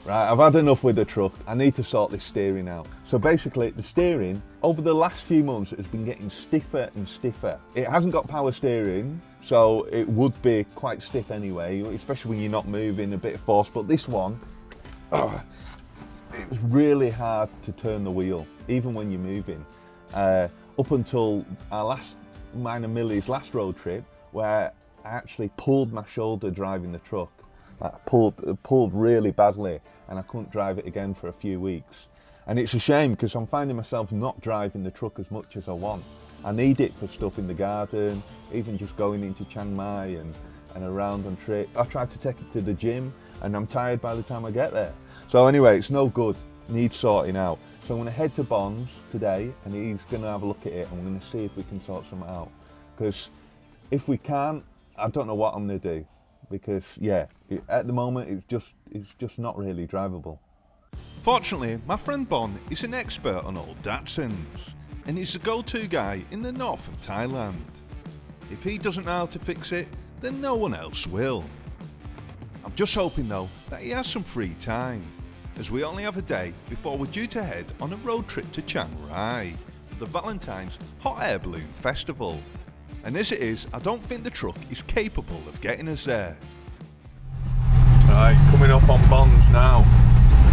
Right, I've had enough with the truck. I need to sort this steering out. So basically, the steering, over the last few months, it has been getting stiffer and stiffer. It hasn't got power steering, so it would be quite stiff anyway, especially when you're not moving, a bit of force. But this one, it's really hard to turn the wheel, even when you're moving. Up until mine and Millie's last road trip, where I actually pulled my shoulder driving the truck. I pulled really badly, and I couldn't drive it again for a few weeks. And it's a shame because I'm finding myself not driving the truck as much as I want. I need it for stuff in the garden, even just going into Chiang Mai and around on trip. I tried to take it to the gym and I'm tired by the time I get there. So anyway, it's no good, needs sorting out. So I'm going to head to Bonds today and he's going to have a look at it and we're going to see if we can sort something out. Because if we can't, I don't know what I'm going to do. Because yeah, at the moment it's just not really drivable. Fortunately, my friend Bon is an expert on old Datsuns, and he's the go-to guy in the north of Thailand. If he doesn't know how to fix it, then no one else will. I'm just hoping though that he has some free time, as we only have a day before we're due to head on a road trip to Chiang Rai for the Valentine's Hot Air Balloon Festival. And as it is, I don't think the truck is capable of getting us there. Right, coming up on Bonds now.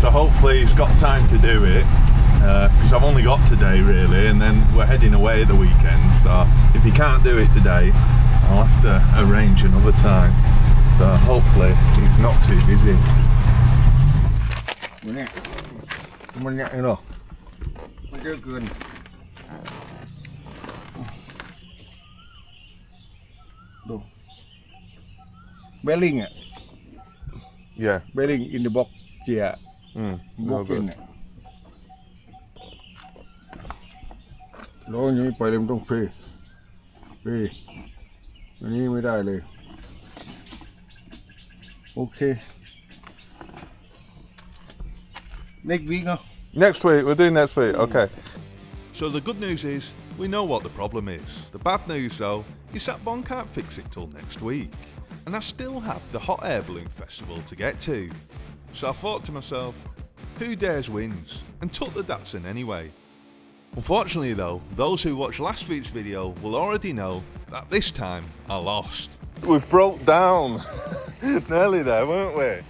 So hopefully he's got time to do it, because I've only got today really, and then we're heading away at the weekend. So if he can't do it today, I'll have to arrange another time. So hopefully he's not too busy. Bearing Yeah. bearing in the box gear No box good. in ล้อยังไม่ไปเลยมันต้องเพอันนี้ไม่ได้เลยโอเค next week เนาะ Next week, we'll do next week, okay. So the good news is, we know what the problem is. The bad news though, is that Bon can't fix it till next week. And I still have the Hot Air Balloon Festival to get to. So I thought to myself, who dares wins, and took the Datsun anyway. Unfortunately though, those who watched last week's video will already know that this time I lost. We've broke down. Nearly there, weren't we?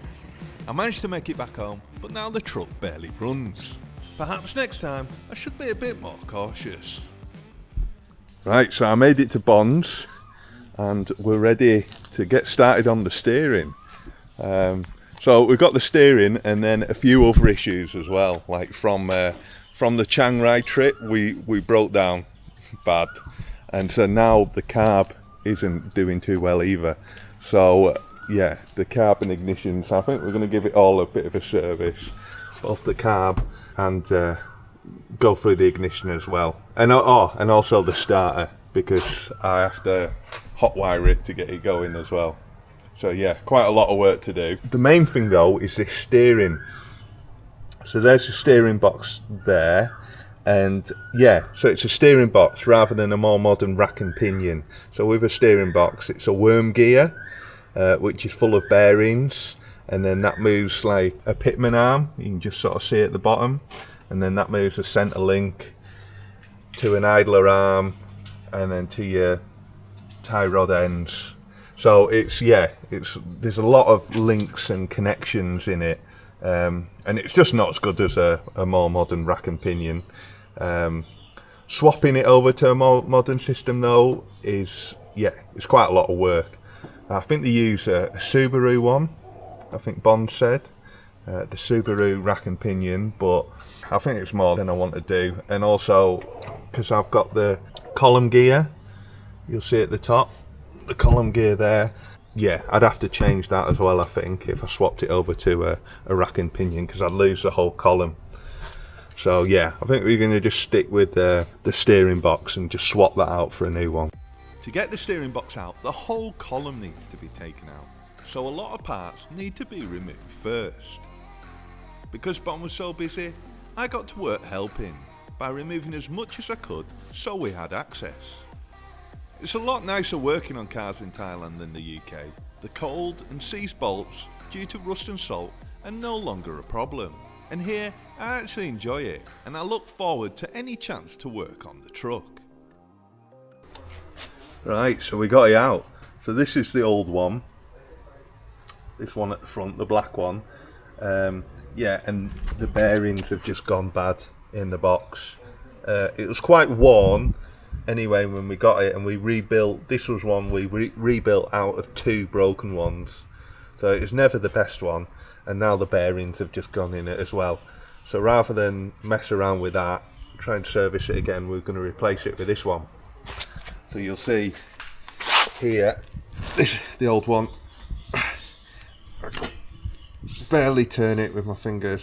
I managed to make it back home, but now the truck barely runs. Perhaps next time I should be a bit more cautious. Right, so I made it to Bonds and we're ready to get started on the steering. So we've got the steering and then a few other issues as well, like from the Chiang Rai trip we broke down bad, and so now the carb isn't doing too well either. So yeah, the carb and ignition, so I think we're going to give it all a bit of a service, both the carb and go through the ignition as well, and also the starter, because I have to hotwire it to get it going as well. So yeah, quite a lot of work to do. The main thing though is this steering. So there's the steering box there, and yeah, so it's a steering box rather than a more modern rack and pinion. So with a steering box, it's a worm gear, which is full of bearings, and then that moves like a pitman arm, you can just sort of see at the bottom, and then that moves a center link to an idler arm, and then to your tie rod ends. So there's a lot of links and connections in it, and it's just not as good as a more modern rack and pinion. Swapping it over to a more modern system though it's quite a lot of work. I think they use a Subaru one, I think Bond said, the Subaru rack and pinion, but I think it's more than I want to do. And also because I've got the column gear, you'll see at the top, the column gear there, yeah, I'd have to change that as well, I think, if I swapped it over to a rack and pinion, because I'd lose the whole column. So yeah, I think we're going to just stick with the steering box and just swap that out for a new one. To get the steering box out, the whole column needs to be taken out, so a lot of parts need to be removed first. Because Bon was so busy, I got to work helping by removing as much as I could so we had access. It's a lot nicer working on cars in Thailand than the UK. The cold and seized bolts, due to rust and salt, and no longer a problem. And here I actually enjoy it, and I look forward to any chance to work on the truck. Right, so we got it out. So this is the old one. This one at the front, the black one. Yeah, and the bearings have just gone bad in the box. It was quite worn anyway when we got it, and we rebuilt. This was one we rebuilt out of 2 broken ones. So it's never the best one, and now the bearings have just gone in it as well. So rather than mess around with that, try and service it again, we're going to replace it with this one. So you'll see here, this the old one. Barely turn it with my fingers,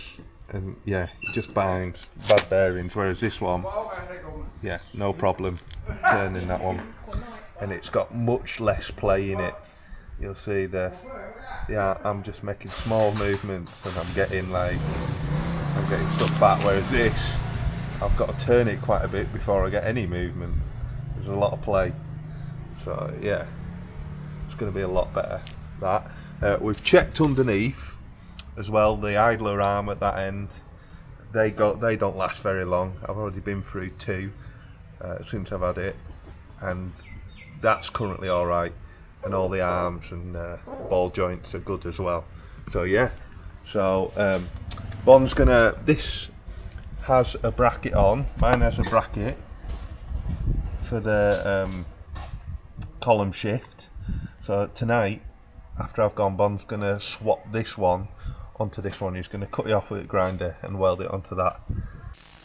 and yeah, it just bangs, bad bearings. Whereas this one, yeah, no problem turning that one, and it's got much less play in it. You'll see yeah, I'm just making small movements and I'm getting stuff back, whereas this, I've got to turn it quite a bit before I get any movement. There's a lot of play, so yeah, it's going to be a lot better. That we've checked underneath as well, the idler arm at that end, they don't last very long. I've already been through 2 since I've had it, and that's currently alright, and all the arms and ball joints are good as well. So yeah, so Bon's gonna, this has a bracket on, mine has a bracket for the column shift. So tonight, after I've gone, Bon's gonna swap this one onto this one. He's gonna cut it off with a grinder and weld it onto that.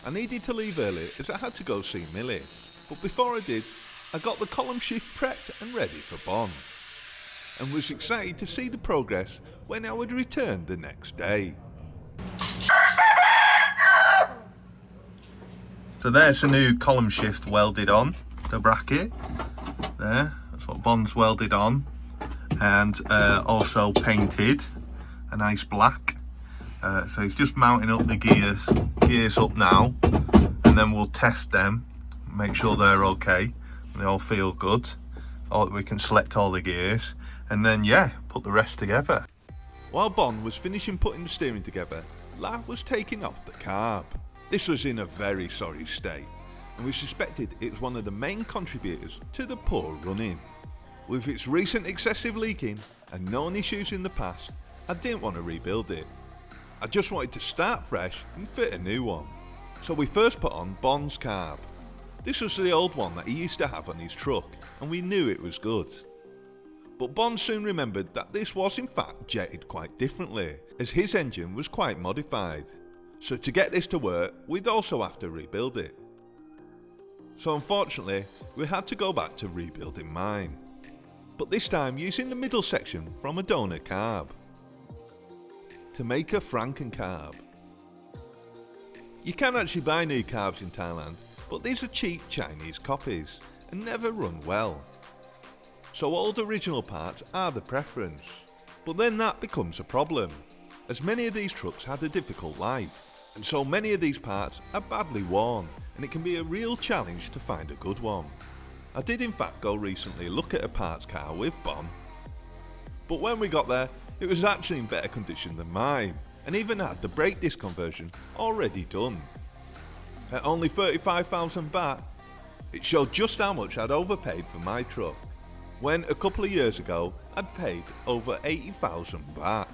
I needed to leave early as I had to go see Millie, but before I did, I got the column shift prepped and ready for Bon, and was excited to see the progress when I would return the next day. So there's the new column shift welded on, the bracket there, that's what Bon's welded on, and also painted a nice black. So he's just mounting up the gears up now, and then we'll test them, make sure they're okay, they all feel good, we can select all the gears, and then yeah, put the rest together. While Bon was finishing putting the steering together, La was taking off the carb. This was in a very sorry state, and we suspected it was one of the main contributors to the poor running. With its recent excessive leaking and known issues in the past, I didn't want to rebuild it. I just wanted to start fresh and fit a new one. So we first put on Bon's carb. This was the old one that he used to have on his truck, and we knew it was good. But Bon soon remembered that this was in fact jetted quite differently, as his engine was quite modified. So to get this to work, we'd also have to rebuild it. So unfortunately, we had to go back to rebuilding mine, but this time using the middle section from a donor carb to make a Franken carb. You can actually buy new carbs in Thailand, but these are cheap Chinese copies and never run well. So old original parts are the preference, but then that becomes a problem, as many of these trucks had a difficult life, and so many of these parts are badly worn, and it can be a real challenge to find a good one. I did in fact go recently look at a parts car with Bon, but when we got there, it was actually in better condition than mine, and even had the brake disc conversion already done. At only 35,000 baht, it showed just how much I'd overpaid for my truck, when a couple of years ago I'd paid over 80,000 baht.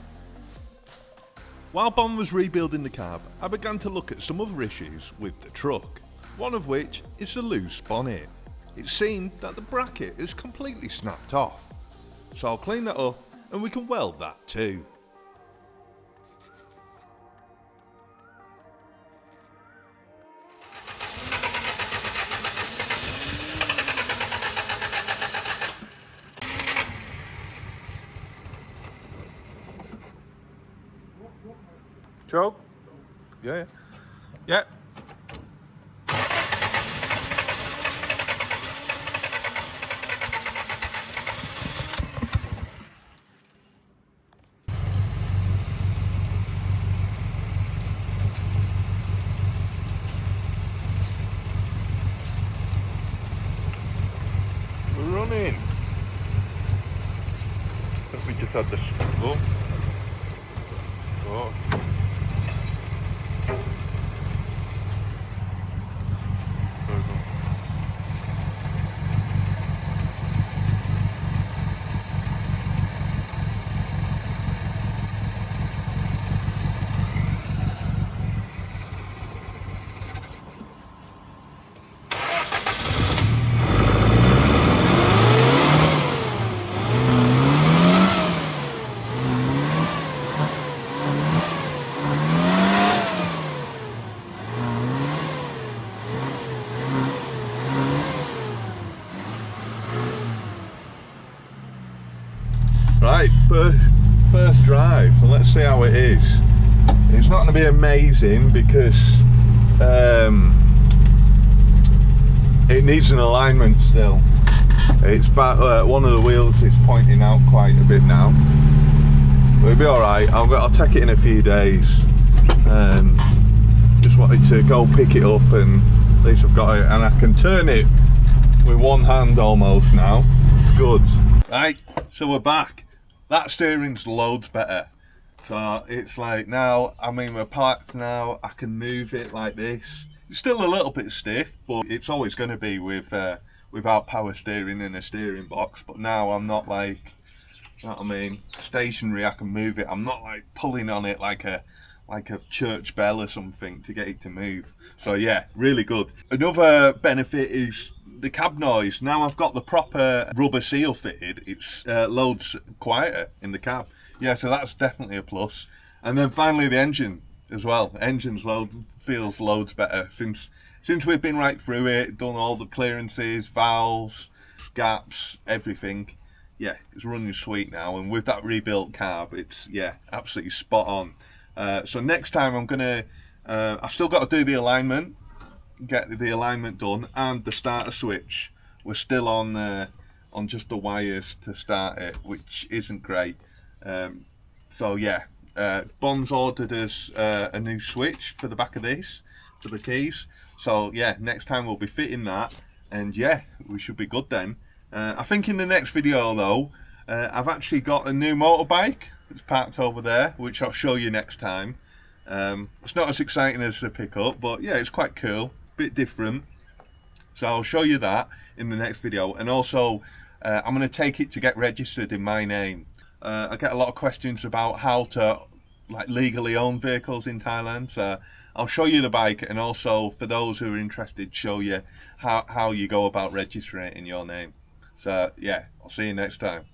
While Bon was rebuilding the carb, I began to look at some other issues with the truck, one of which is the loose bonnet. It seemed that the bracket is completely snapped off, so I'll clean that up and we can weld that too. Choke? Yeah. Yeah. We're running. We just had the oh. first drive, so let's see how it is. It's not going to be amazing because it needs an alignment still. It's about one of the wheels is pointing out quite a bit now, but it'll be alright. I'll take it in a few days. Just wanted to go pick it up, and at least I've got it, and I can turn it with one hand almost now. It's good. Right, so we're back. That steering's loads better. So it's like now, I mean, we're parked now, I can move it like this. It's still a little bit stiff, but it's always going to be without power steering and a steering box. But now I'm not like, you know what I mean, stationary, I can move it. I'm not like pulling on it like a church bell or something to get it to move. So yeah, really good. Another benefit is the cab noise. Now I've got the proper rubber seal fitted, it's loads quieter in the cab. Yeah, so that's definitely a plus. And then finally the engine as well. Engine's feels loads better since we've been right through it, done all the clearances, valves, gaps, everything. Yeah, it's running sweet now, and with that rebuilt carb, it's, yeah, absolutely spot on. So next time I'm gonna, I've still got to do the alignment, get the alignment done, and the starter switch. We're still on just the wires to start it, which isn't great. So yeah, Bon's ordered us a new switch for the back of this, for the keys. So yeah, next time we'll be fitting that, and yeah, we should be good then. I think in the next video though, I've actually got a new motorbike. It's parked over there, which I'll show you next time. It's not as exciting as the pickup, but yeah, it's quite cool, bit different. So I'll show you that in the next video, and also I'm going to take it to get registered in my name. I get a lot of questions about how to like legally own vehicles in Thailand, so I'll show you the bike, and also for those who are interested, show you how you go about registering it in your name. So yeah, I'll see you next time.